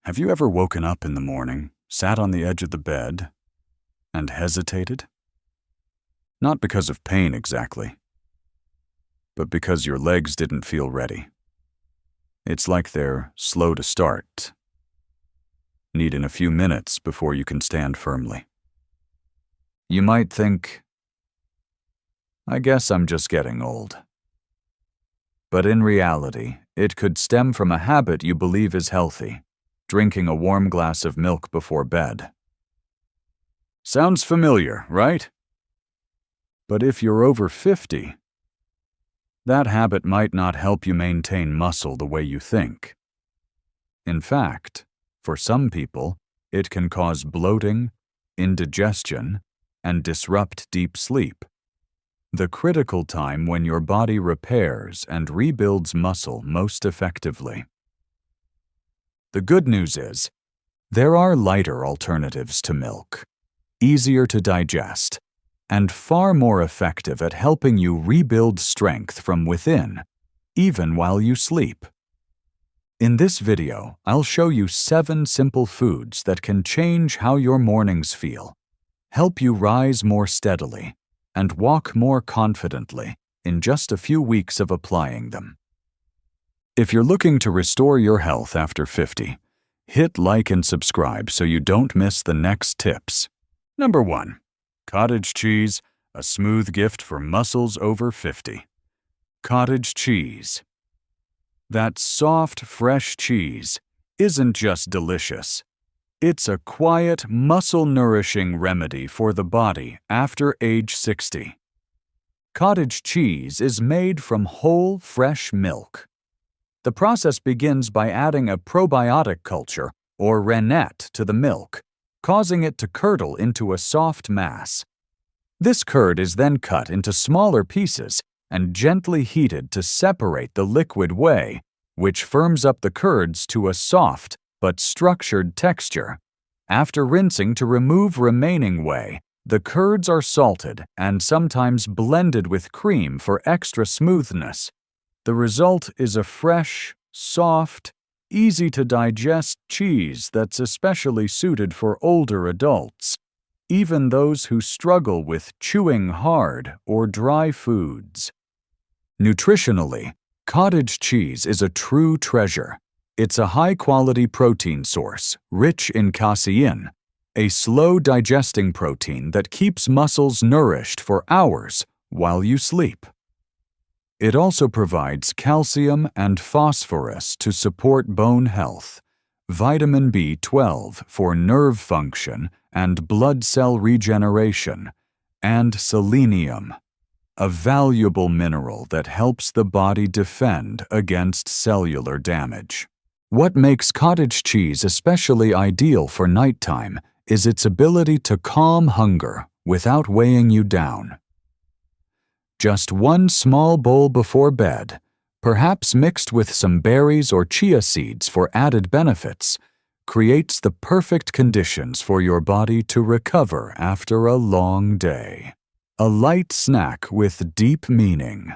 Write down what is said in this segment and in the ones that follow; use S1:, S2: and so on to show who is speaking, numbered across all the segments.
S1: Have you ever woken up in the morning, sat on the edge of the bed, and hesitated? Not because of pain exactly, but because your legs didn't feel ready. It's like they're slow to start, needing a few minutes before you can stand firmly. You might think, I guess I'm just getting old. But in reality, it could stem from a habit you believe is healthy, drinking a warm glass of milk before bed. Sounds familiar, right? But if you're over 50, that habit might not help you maintain muscle the way you think. In fact, for some people, it can cause bloating, indigestion, and disrupt deep sleep, the critical time when your body repairs and rebuilds muscle most effectively. The good news is, there are lighter alternatives to milk, easier to digest, and far more effective at helping you rebuild strength from within, even while you sleep. In this video, I'll show you 7 simple foods that can change how your mornings feel, help you rise more steadily, and walk more confidently in just a few weeks of applying them. If you're looking to restore your health after 50, hit like and subscribe so you don't miss the next tips. Number 1. Cottage cheese, a smooth gift for muscles over 50. Cottage cheese. That soft, fresh cheese isn't just delicious. It's a quiet, muscle-nourishing remedy for the body after age 60. Cottage cheese is made from whole, fresh milk. The process begins by adding a probiotic culture, or rennet, to the milk, causing it to curdle into a soft mass. This curd is then cut into smaller pieces and gently heated to separate the liquid whey, which firms up the curds to a soft but structured texture. After rinsing to remove remaining whey, the curds are salted and sometimes blended with cream for extra smoothness. The result is a fresh, soft, easy-to-digest cheese that's especially suited for older adults, even those who struggle with chewing hard or dry foods. Nutritionally, cottage cheese is a true treasure. It's a high-quality protein source, rich in casein, a slow-digesting protein that keeps muscles nourished for hours while you sleep. It also provides calcium and phosphorus to support bone health, vitamin B12 for nerve function and blood cell regeneration, and selenium, a valuable mineral that helps the body defend against cellular damage. What makes cottage cheese especially ideal for nighttime is its ability to calm hunger without weighing you down. Just 1 small bowl before bed, perhaps mixed with some berries or chia seeds for added benefits, creates the perfect conditions for your body to recover after a long day. A light snack with deep meaning.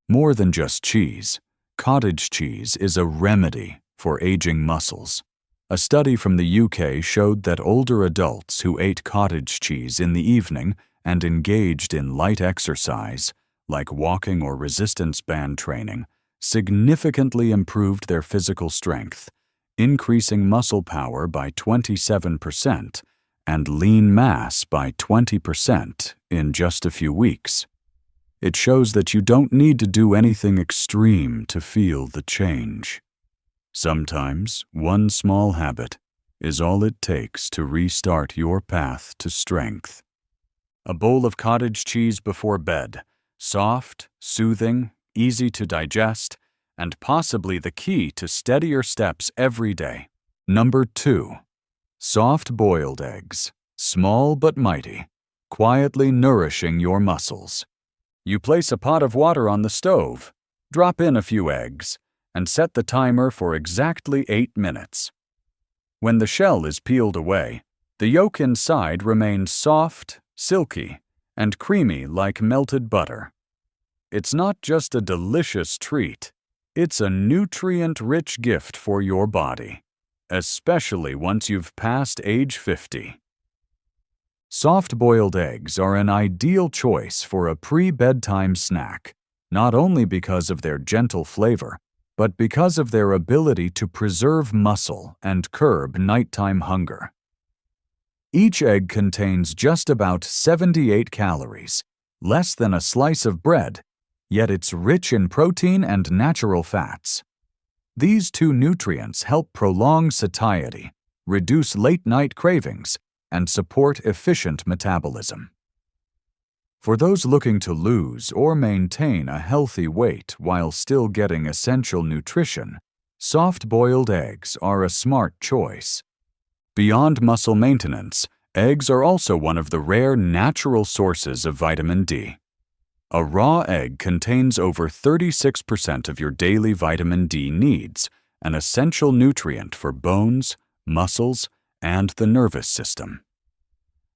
S1: More than just cheese, cottage cheese is a remedy for aging muscles. A study from the UK showed that older adults who ate cottage cheese in the evening and engaged in light exercise, like walking or resistance band training, significantly improved their physical strength, increasing muscle power by 27% and lean mass by 20% in just a few weeks. It shows that you don't need to do anything extreme to feel the change. Sometimes, one small habit is all it takes to restart your path to strength. A bowl of cottage cheese before bed, soft, soothing, easy to digest, and possibly the key to steadier steps every day. Number 2. Soft boiled eggs, small but mighty, quietly nourishing your muscles. You place a pot of water on the stove, drop in a few eggs, and set the timer for exactly 8 minutes. When the shell is peeled away, the yolk inside remains soft, silky, and creamy like melted butter. It's not just a delicious treat, it's a nutrient-rich gift for your body. especially once you've passed age 50. Soft-boiled eggs are an ideal choice for a pre-bedtime snack, not only because of their gentle flavor, but because of their ability to preserve muscle and curb nighttime hunger. Each egg contains just about 78 calories, less than a slice of bread, yet it's rich in protein and natural fats. These two nutrients help prolong satiety, reduce late-night cravings, and support efficient metabolism. For those looking to lose or maintain a healthy weight while still getting essential nutrition, soft-boiled eggs are a smart choice. Beyond muscle maintenance, eggs are also one of the rare natural sources of vitamin D. A raw egg contains over 36% of your daily vitamin D needs, an essential nutrient for bones, muscles, and the nervous system.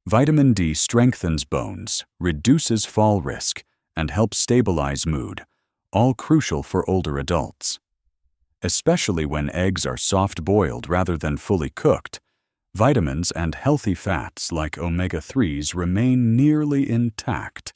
S1: Vitamin D strengthens bones, reduces fall risk, and helps stabilize mood, all crucial for older adults. Especially when eggs are soft-boiled rather than fully cooked, vitamins and healthy fats like omega-3s remain nearly intact,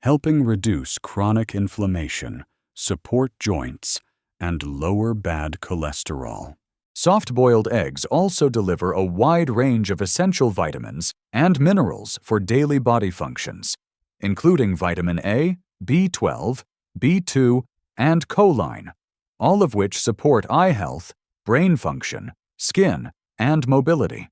S1: helping reduce chronic inflammation, support joints, and lower bad cholesterol. Soft-boiled eggs also deliver a wide range of essential vitamins and minerals for daily body functions, including vitamin A, B12, B2, and choline, all of which support eye health, brain function, skin, and mobility.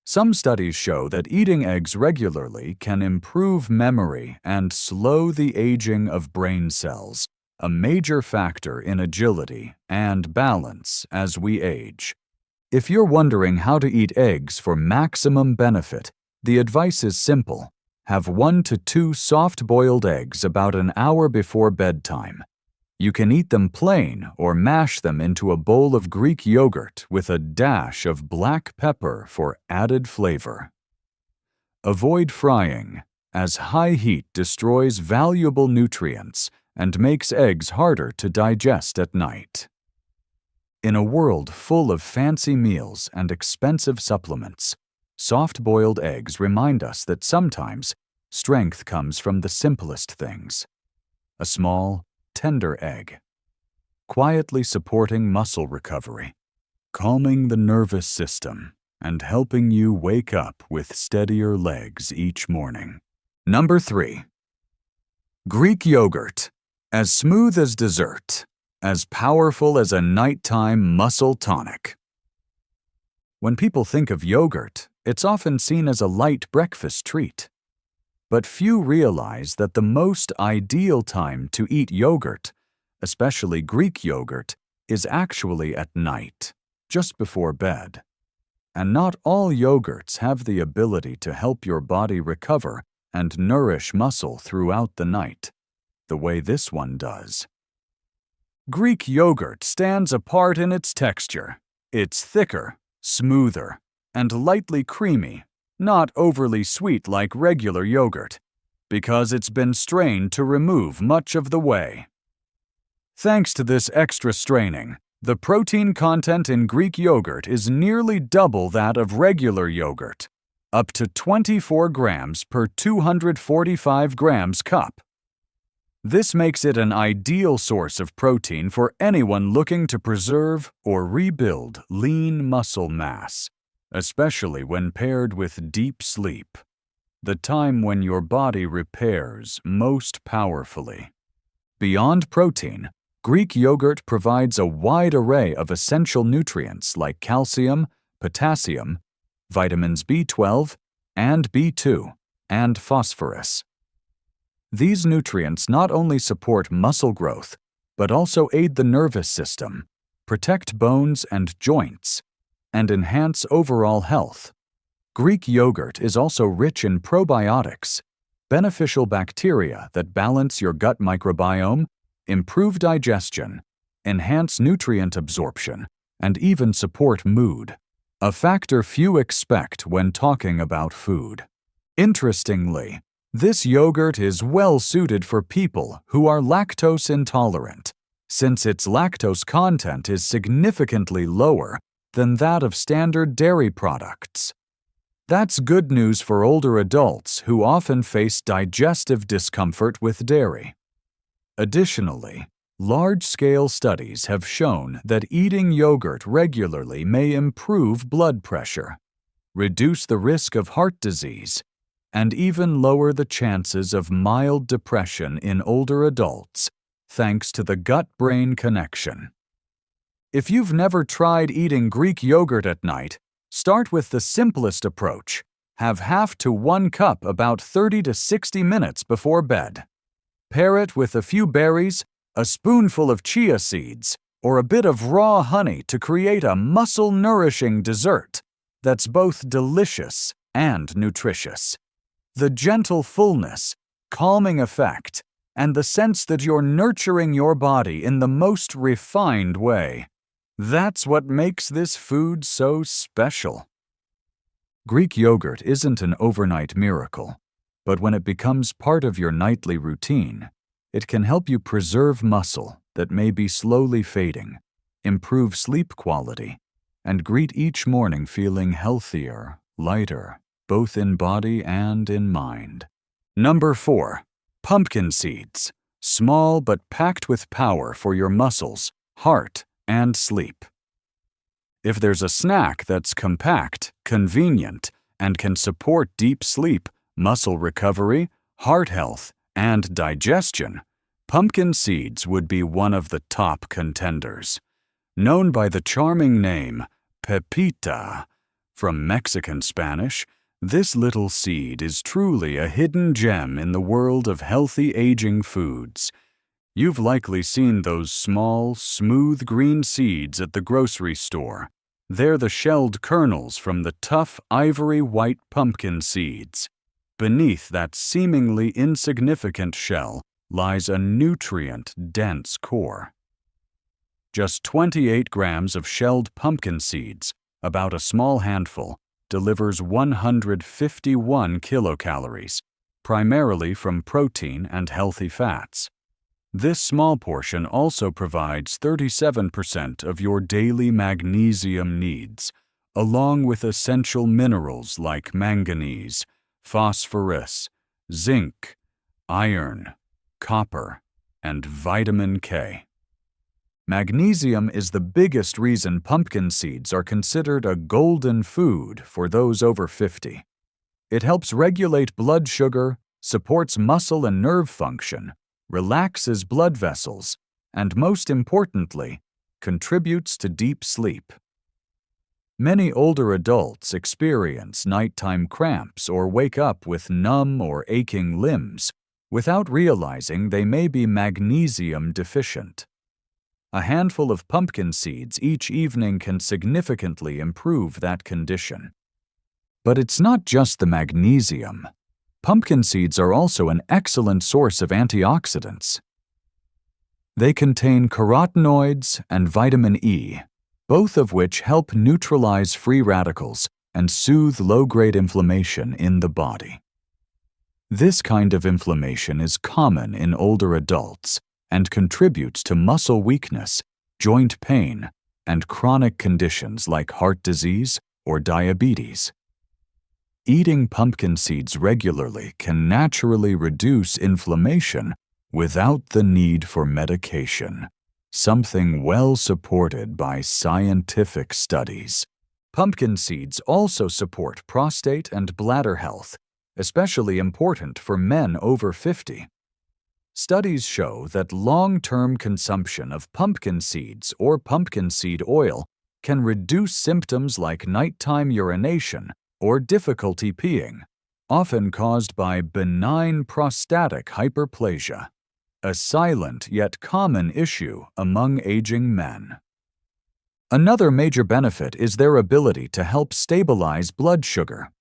S1: Some studies show that eating eggs regularly can improve memory and slow the aging of brain cells, a major factor in agility and balance as we age. If you're wondering how to eat eggs for maximum benefit, the advice is simple. Have 1 to 2 soft-boiled eggs about an hour before bedtime. You can eat them plain or mash them into a bowl of Greek yogurt with a dash of black pepper for added flavor. Avoid frying, as high heat destroys valuable nutrients and makes eggs harder to digest at night. In a world full of fancy meals and expensive supplements, soft-boiled eggs remind us that sometimes strength comes from the simplest things. A small, tender egg, quietly supporting muscle recovery, calming the nervous system, and helping you wake up with steadier legs each morning. Number 3. Greek yogurt. As smooth as dessert, as powerful as a nighttime muscle tonic. When people think of yogurt, it's often seen as a light breakfast treat. But few realize that the most ideal time to eat yogurt, especially Greek yogurt, is actually at night, just before bed. And not all yogurts have the ability to help your body recover and nourish muscle throughout the night, the way this one does. Greek yogurt stands apart in its texture. It's thicker, smoother, and lightly creamy, not overly sweet like regular yogurt, because it's been strained to remove much of the whey. Thanks to this extra straining, the protein content in Greek yogurt is nearly double that of regular yogurt, up to 24 grams per 245 grams cup. This makes it an ideal source of protein for anyone looking to preserve or rebuild lean muscle mass, especially when paired with deep sleep, the time when your body repairs most powerfully. Beyond protein, Greek yogurt provides a wide array of essential nutrients like calcium, potassium, vitamins B12 and B2, and phosphorus. These nutrients not only support muscle growth, but also aid the nervous system, protect bones and joints, and enhance overall health. Greek yogurt is also rich in probiotics, beneficial bacteria that balance your gut microbiome, improve digestion, enhance nutrient absorption, and even support mood, a factor few expect when talking about food. Interestingly, this yogurt is well suited for people who are lactose intolerant, since its lactose content is significantly lower than that of standard dairy products. That's good news for older adults who often face digestive discomfort with dairy. Additionally, large-scale studies have shown that eating yogurt regularly may improve blood pressure, reduce the risk of heart disease, and even lower the chances of mild depression in older adults, thanks to the gut-brain connection. If you've never tried eating Greek yogurt at night, start with the simplest approach. Have half to 1 cup about 30 to 60 minutes before bed. Pair it with a few berries, a spoonful of chia seeds, or a bit of raw honey to create a muscle-nourishing dessert that's both delicious and nutritious. The gentle fullness, calming effect, and the sense that you're nurturing your body in the most refined way. That's what makes this food so special. Greek yogurt isn't an overnight miracle, but when it becomes part of your nightly routine, it can help you preserve muscle that may be slowly fading, improve sleep quality, and greet each morning feeling healthier, lighter, both in body and in mind. Number 4. Pumpkin seeds. Small but packed with power for your muscles, heart, and sleep. If there's a snack that's compact, convenient, and can support deep sleep, muscle recovery, heart health, and digestion, pumpkin seeds would be one of the top contenders. Known by the charming name pepita, from Mexican Spanish, this little seed is truly a hidden gem in the world of healthy aging foods. You've likely seen those small, smooth green seeds at the grocery store. They're the shelled kernels from the tough, ivory-white pumpkin seeds. Beneath that seemingly insignificant shell lies a nutrient-dense core. Just 28 grams of shelled pumpkin seeds, about a small handful, delivers 151 kilocalories, primarily from protein and healthy fats. This small portion also provides 37% of your daily magnesium needs, along with essential minerals like manganese, phosphorus, zinc, iron, copper, and vitamin K. Magnesium is the biggest reason pumpkin seeds are considered a golden food for those over 50. It helps regulate blood sugar, supports muscle and nerve function, relaxes blood vessels, and most importantly, contributes to deep sleep. Many older adults experience nighttime cramps or wake up with numb or aching limbs without realizing they may be magnesium deficient. A handful of pumpkin seeds each evening can significantly improve that condition. But it's not just the magnesium. Pumpkin seeds are also an excellent source of antioxidants. They contain carotenoids and vitamin E, both of which help neutralize free radicals and soothe low-grade inflammation in the body. This kind of inflammation is common in older adults and contributes to muscle weakness, joint pain, and chronic conditions like heart disease or diabetes. Eating pumpkin seeds regularly can naturally reduce inflammation without the need for medication, something well supported by scientific studies. Pumpkin seeds also support prostate and bladder health, especially important for men over 50. Studies show that long-term consumption of pumpkin seeds or pumpkin seed oil can reduce symptoms like nighttime urination or difficulty peeing, often caused by benign prostatic hyperplasia, a silent yet common issue among aging men. Another major benefit is their ability to help stabilize blood sugar.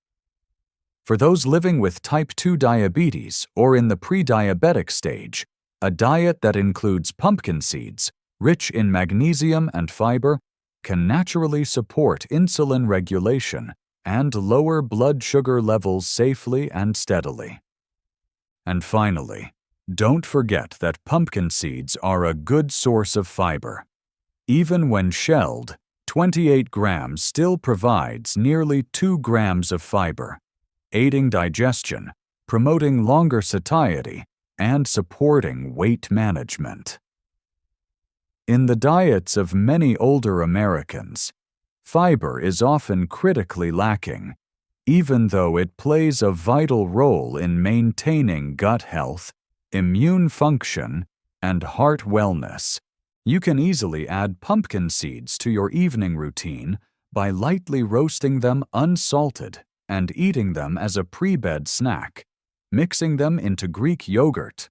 S1: For those living with type 2 diabetes or in the pre-diabetic stage, a diet that includes pumpkin seeds, rich in magnesium and fiber, can naturally support insulin regulation and lower blood sugar levels safely and steadily. And finally, don't forget that pumpkin seeds are a good source of fiber. Even when shelled, 28 grams still provides nearly 2 grams of fiber, aiding digestion, promoting longer satiety, and supporting weight management. In the diets of many older Americans, fiber is often critically lacking, even though it plays a vital role in maintaining gut health, immune function, and heart wellness. You can easily add pumpkin seeds to your evening routine by lightly roasting them unsalted and eating them as a pre-bed snack, mixing them into Greek yogurt,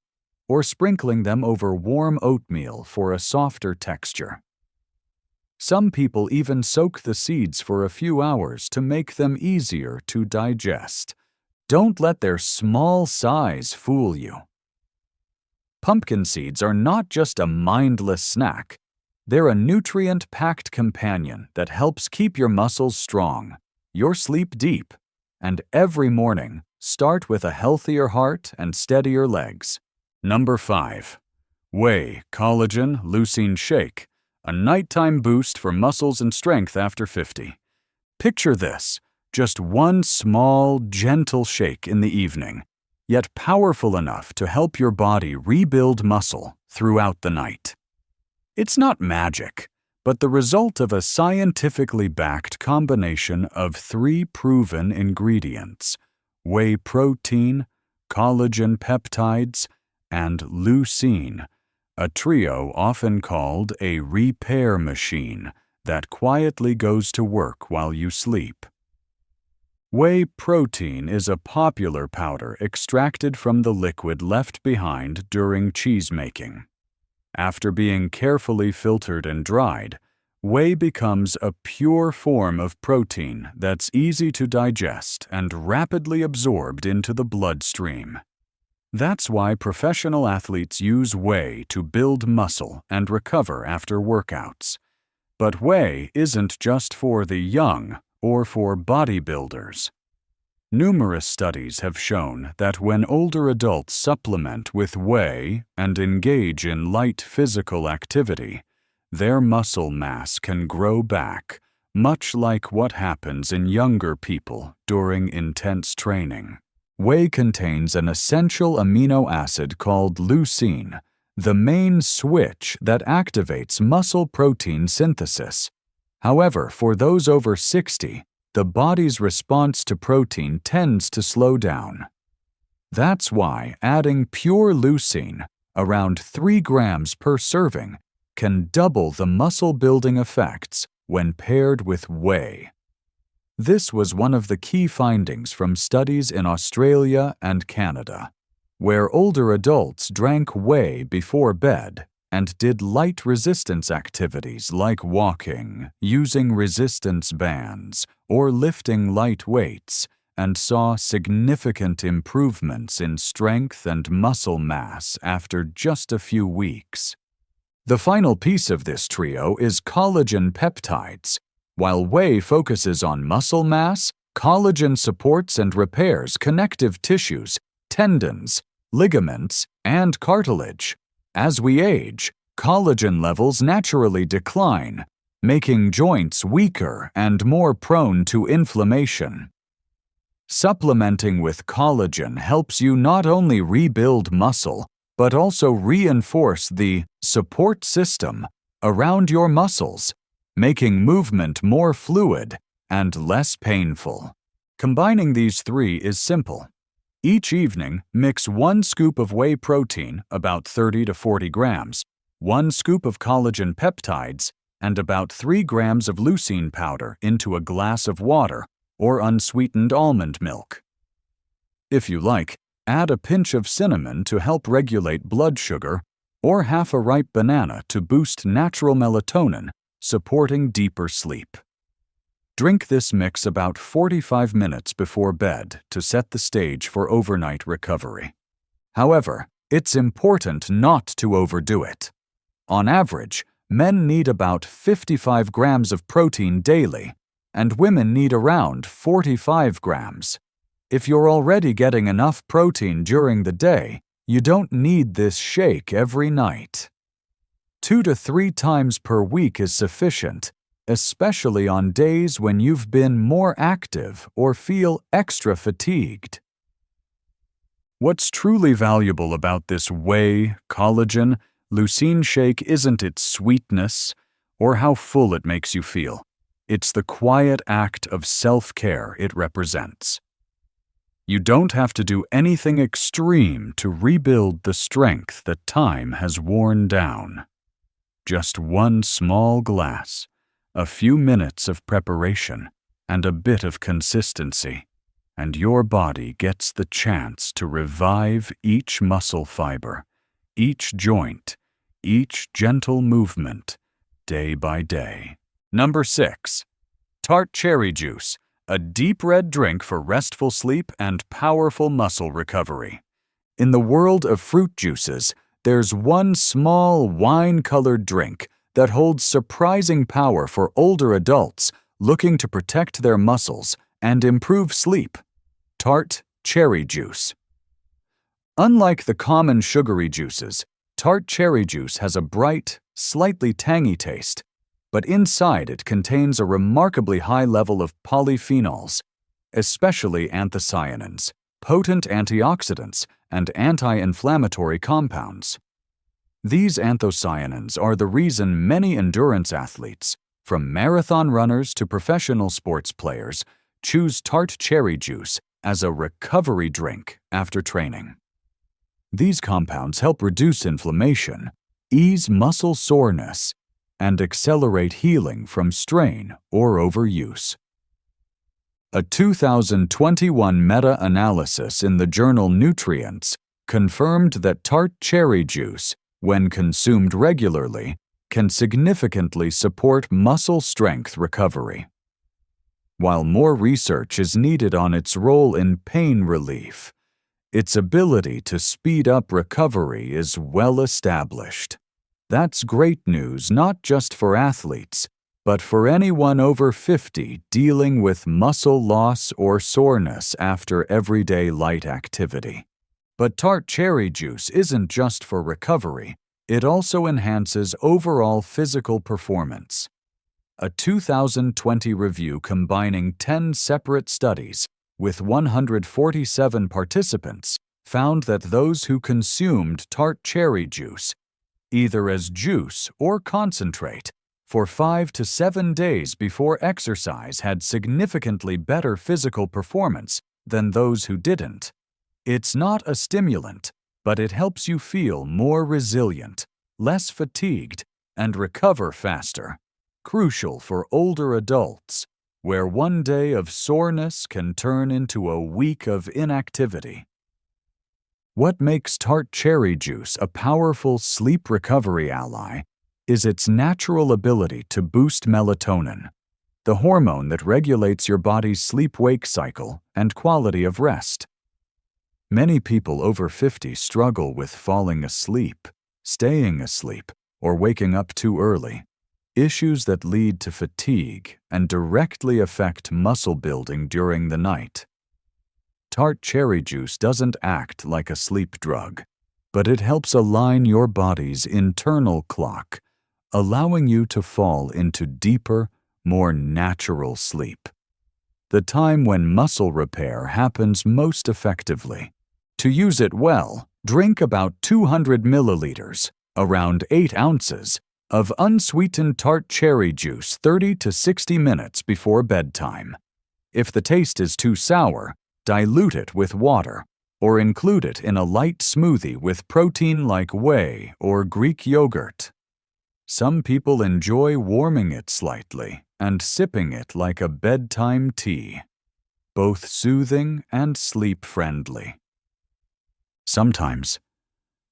S1: or sprinkling them over warm oatmeal for a softer texture. Some people even soak the seeds for a few hours to make them easier to digest. Don't let their small size fool you. Pumpkin seeds are not just a mindless snack. They're a nutrient-packed companion that helps keep your muscles strong, your sleep deep, and every morning start with a healthier heart and steadier legs. Number 5. Whey Collagen Leucine Shake, a nighttime boost for muscles and strength after 50. Picture this, just one small, gentle shake in the evening, yet powerful enough to help your body rebuild muscle throughout the night. It's not magic, but the result of a scientifically backed combination of 3 proven ingredients: whey protein, collagen peptides, and leucine, a trio often called a repair machine that quietly goes to work while you sleep. Whey protein is a popular powder extracted from the liquid left behind during cheese making. After being carefully filtered and dried, whey becomes a pure form of protein that's easy to digest and rapidly absorbed into the bloodstream. That's why professional athletes use whey to build muscle and recover after workouts. But whey isn't just for the young or for bodybuilders. Numerous studies have shown that when older adults supplement with whey and engage in light physical activity, their muscle mass can grow back, much like what happens in younger people during intense training. Whey contains an essential amino acid called leucine, the main switch that activates muscle protein synthesis. However, for those over 60, the body's response to protein tends to slow down. That's why adding pure leucine, around 3 grams per serving, can double the muscle-building effects when paired with whey. This was one of the key findings from studies in Australia and Canada, where older adults drank whey before bed and did light resistance activities like walking, using resistance bands, or lifting light weights, and saw significant improvements in strength and muscle mass after just a few weeks. The final piece of this trio is collagen peptides. While whey focuses on muscle mass, collagen supports and repairs connective tissues, tendons, ligaments, and cartilage. As we age, collagen levels naturally decline, making joints weaker and more prone to inflammation. Supplementing with collagen helps you not only rebuild muscle, but also reinforce the support system around your muscles, making movement more fluid and less painful. Combining these 3 is simple. Each evening, mix 1 scoop of whey protein, about 30 to 40 grams, 1 scoop of collagen peptides, and about 3 grams of leucine powder into a glass of water or unsweetened almond milk. If you like, add a pinch of cinnamon to help regulate blood sugar, or half a ripe banana to boost natural melatonin, supporting deeper sleep. Drink this mix about 45 minutes before bed to set the stage for overnight recovery. However, it's important not to overdo it. On average, men need about 55 grams of protein daily, and women need around 45 grams. If you're already getting enough protein during the day, you don't need this shake every night. 2 to 3 times per week is sufficient, especially on days when you've been more active or feel extra fatigued. What's truly valuable about this whey, collagen, leucine shake isn't its sweetness or how full it makes you feel. It's the quiet act of self-care it represents. You don't have to do anything extreme to rebuild the strength that time has worn down. Just one small glass, a few minutes of preparation, and a bit of consistency, and your body gets the chance to revive each muscle fiber, each joint, each gentle movement, day by day. Number 6. Tart cherry juice, a deep red drink for restful sleep and powerful muscle recovery. In the world of fruit juices, there's one small wine-colored drink that holds surprising power for older adults looking to protect their muscles and improve sleep: Tart cherry juice. Unlike the common sugary juices, Tart cherry juice has a bright, slightly tangy taste, but inside it contains a remarkably high level of polyphenols, especially anthocyanins, potent antioxidants, and anti-inflammatory compounds. These anthocyanins are the reason many endurance athletes, from marathon runners to professional sports players, choose Tart cherry juice as a recovery drink after training. These compounds help reduce inflammation, ease muscle soreness, and accelerate healing from strain or overuse. A 2021 meta-analysis in the journal Nutrients confirmed that Tart cherry juice, when consumed regularly, can significantly support muscle strength recovery. While more research is needed on its role in pain relief, its ability to speed up recovery is well established. That's great news not just for athletes, but for anyone over 50 dealing with muscle loss or soreness after everyday light activity. But Tart cherry juice isn't just for recovery, it also enhances overall physical performance. A 2020 review combining 10 separate studies with 147 participants found that those who consumed Tart cherry juice, either as juice or concentrate, for 5 to 7 days before exercise had significantly better physical performance than those who didn't. It's not a stimulant, but it helps you feel more resilient, less fatigued, and recover faster. Crucial for older adults, where one day of soreness can turn into a week of inactivity. What makes Tart cherry juice a powerful sleep recovery ally is its natural ability to boost melatonin, the hormone that regulates your body's sleep-wake cycle and quality of rest. Many people over 50 struggle with falling asleep, staying asleep, or waking up too early, issues that lead to fatigue and directly affect muscle building during the night. Tart cherry juice doesn't act like a sleep drug, but it helps align your body's internal clock, allowing you to fall into deeper, more natural sleep. The time when muscle repair happens most effectively. To use it well, drink about 200 milliliters, around 8 ounces, of unsweetened Tart cherry juice 30 to 60 minutes before bedtime. If the taste is too sour, dilute it with water, or include it in a light smoothie with protein like whey or Greek yogurt. Some people enjoy warming it slightly and sipping it like a bedtime tea, both soothing and sleep-friendly. Sometimes,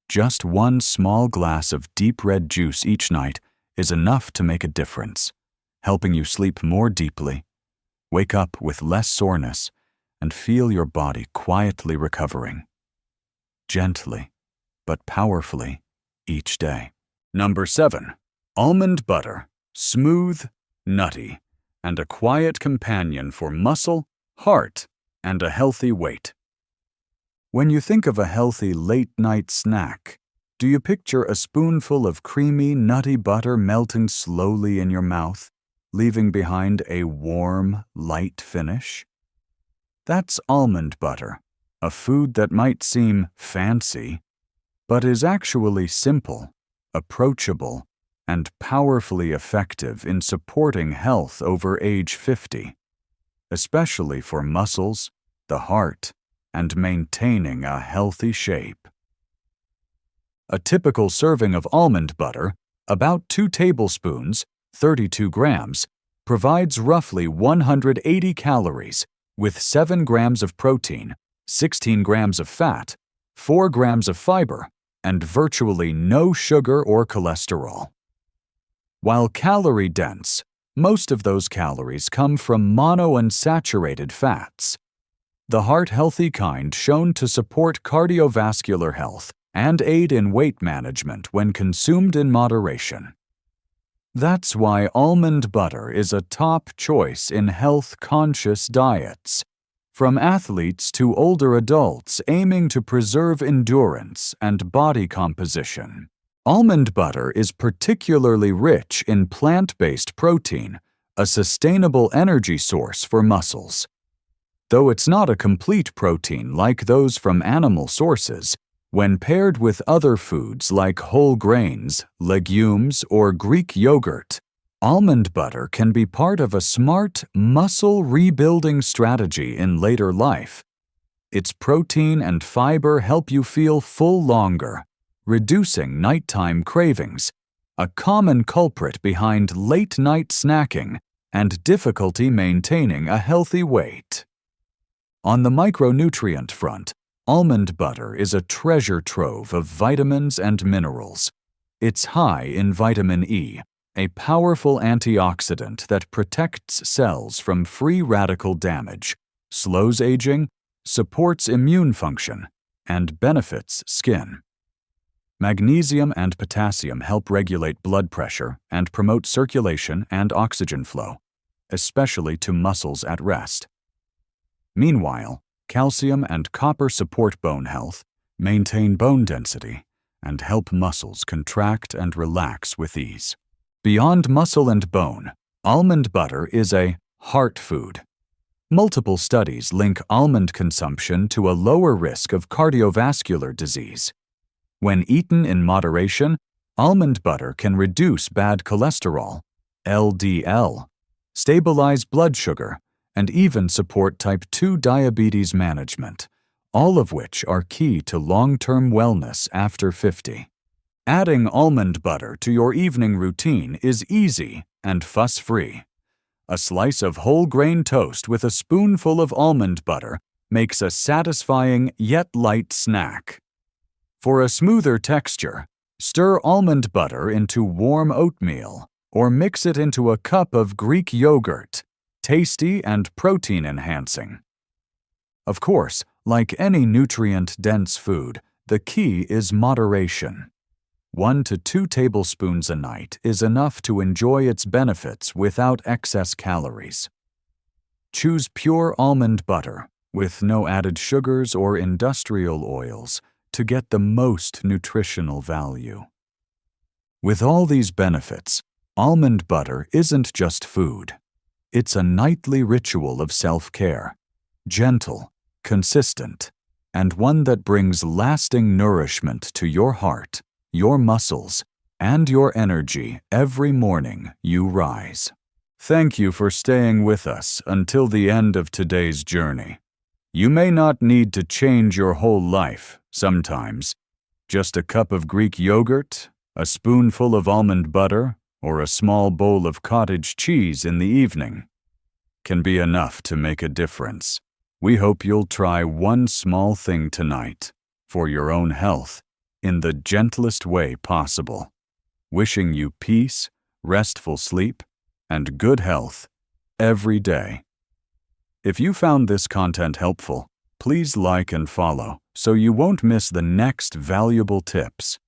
S1: just one small glass of deep red juice each night is enough to make a difference, helping you sleep more deeply, wake up with less soreness, and feel your body quietly recovering, gently but powerfully each day. Number 7. Almond butter, smooth, nutty, and a quiet companion for muscle, heart, and a healthy weight. When you think of a healthy late-night snack, do you picture a spoonful of creamy, nutty butter melting slowly in your mouth, leaving behind a warm, light finish? That's almond butter, a food that might seem fancy, but is actually simple, approachable, and powerfully effective in supporting health over age 50, especially for muscles, the heart, and maintaining a healthy shape. A typical serving of almond butter, about 2 tablespoons, 32 grams, provides roughly 180 calories with 7 grams of protein, 16 grams of fat, 4 grams of fiber, and virtually no sugar or cholesterol. While calorie-dense, most of those calories come from monounsaturated fats, the heart-healthy kind shown to support cardiovascular health and aid in weight management when consumed in moderation. That's why almond butter is a top choice in health-conscious diets, from athletes to older adults aiming to preserve endurance and body composition. Almond butter is particularly rich in plant-based protein, a sustainable energy source for muscles. Though it's not a complete protein like those from animal sources, when paired with other foods like whole grains, legumes, or Greek yogurt, almond butter can be part of a smart muscle rebuilding strategy in later life. Its protein and fiber help you feel full longer, reducing nighttime cravings, a common culprit behind late-night snacking and difficulty maintaining a healthy weight. On the micronutrient front, almond butter is a treasure trove of vitamins and minerals. It's high in vitamin E, a powerful antioxidant that protects cells from free radical damage, slows aging, supports immune function, and benefits skin. Magnesium and potassium help regulate blood pressure and promote circulation and oxygen flow, especially to muscles at rest. Meanwhile, calcium and copper support bone health, maintain bone density, and help muscles contract and relax with ease. Beyond muscle and bone, almond butter is a heart food. Multiple studies link almond consumption to a lower risk of cardiovascular disease. When eaten in moderation, almond butter can reduce bad cholesterol, LDL, stabilize blood sugar, and even support type 2 diabetes management, all of which are key to long-term wellness after 50. Adding almond butter to your evening routine is easy and fuss-free. A slice of whole grain toast with a spoonful of almond butter makes a satisfying yet light snack. For a smoother texture, stir almond butter into warm oatmeal or mix it into a cup of Greek yogurt, tasty and protein-enhancing. Of course, like any nutrient-dense food, the key is moderation. 1 to 2 tablespoons a night is enough to enjoy its benefits without excess calories. Choose pure almond butter with no added sugars or industrial oils to get the most nutritional value. With all these benefits, almond butter isn't just food. It's a nightly ritual of self-care, gentle, consistent, and one that brings lasting nourishment to your heart, your muscles, and your energy every morning you rise. Thank you for staying with us until the end of today's journey. You may not need to change your whole life sometimes. Just a cup of Greek yogurt, a spoonful of almond butter, or a small bowl of cottage cheese in the evening can be enough to make a difference. We hope you'll try one small thing tonight for your own health in the gentlest way possible. Wishing you peace, restful sleep, and good health every day. If you found this content helpful, please like and follow so you won't miss the next valuable tips.